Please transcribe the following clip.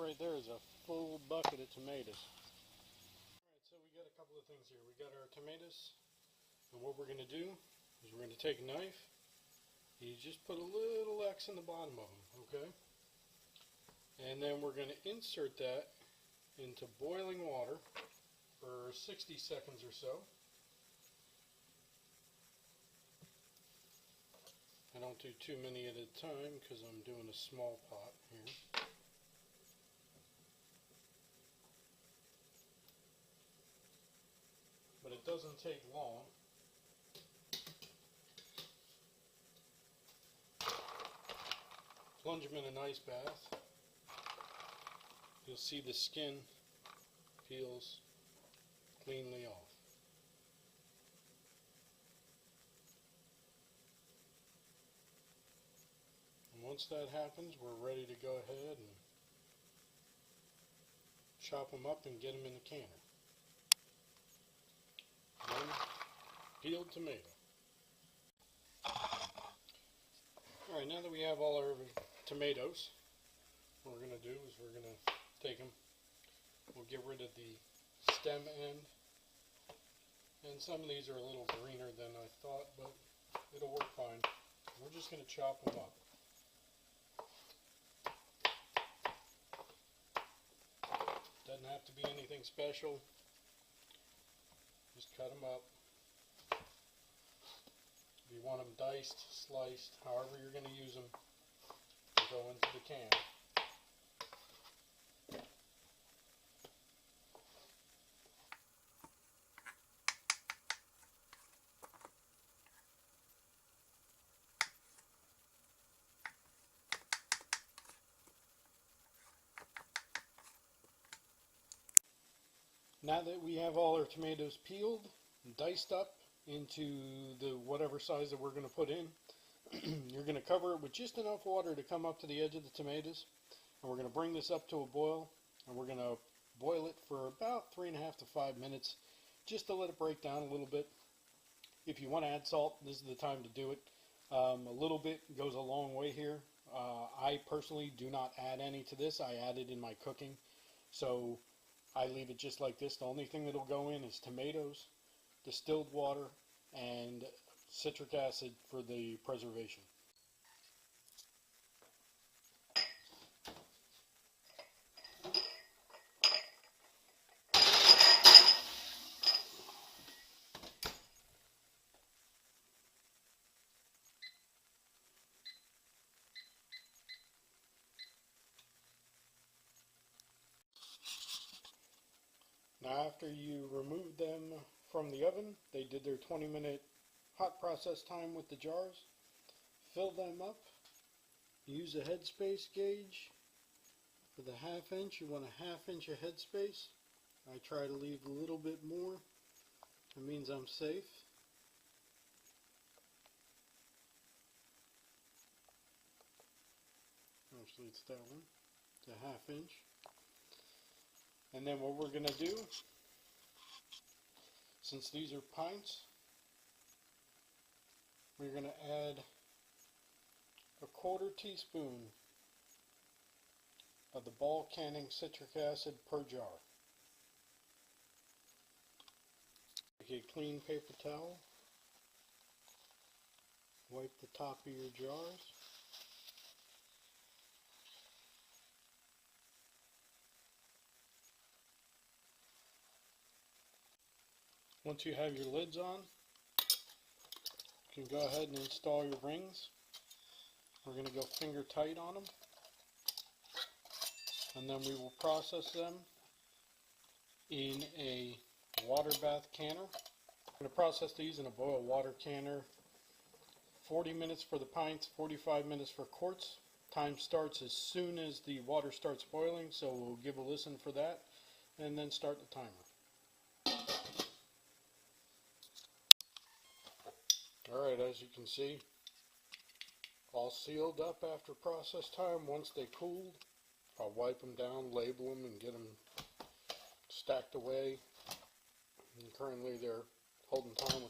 right there is a full bucket of tomatoes. Alright, so we got a couple of things here. We got our tomatoes, and what we're going to do is we're going to take a knife, and you just put a little X in the bottom of them, okay? And then we're going to insert that into boiling water for 60 seconds or so. I don't do too many at a time because I'm doing a small pot here. But it doesn't take long. Plunge them in an ice bath. You'll see the skin peels cleanly off. And once that happens, we're ready to go ahead and chop them up and get them in the canner. One peeled tomato. Alright, now that we have all our tomatoes, what we're going to do is we're going to take them, we'll get rid of the stem end, and some of these are a little greener than I thought, but it'll work fine. We're just going to chop them up. Doesn't have to be anything special. Just cut them up. If you want them diced, sliced, however you're going to use them, go into the can. Now that we have all our tomatoes peeled and diced up into the whatever size that we're going to put in, you're going to cover it with just enough water to come up to the edge of the tomatoes, and we're going to bring this up to a boil, and we're going to boil it for about 3.5 to 5 minutes just to let it break down a little bit. If you want to add salt, this is the time to do it. A little bit goes a long way here. I personally do not add any to this. I add it in my cooking, so I leave it just like this. The only thing that will go in is tomatoes, distilled water, and citric acid for the preservation. Now after you remove them from the oven, they did their 20-minute hot process time with the jars. Fill them up. Use a headspace gauge. For the 1/2 inch, you want a 1/2 inch of headspace. I try to leave a little bit more. It means I'm safe. Actually, it's that one. It's a 1/2 inch. And then what we're going to do, since these are pints, we're going to add a 1/4 teaspoon of the bulk canning citric acid per jar. Take a clean paper towel, wipe the top of your jars. Once you have your lids on, you can go ahead and install your rings. We're going to go finger tight on them, and then we will process them in a water bath canner. I'm going to process these in a boiled water canner. 40 minutes for the pints, 45 minutes for quarts. Time starts as soon as the water starts boiling, so we'll give a listen for that and then start the timer. Alright, as you can see, all sealed up after process time. Once they cooled, I'll wipe them down, label them, and get them stacked away. And currently they're holding time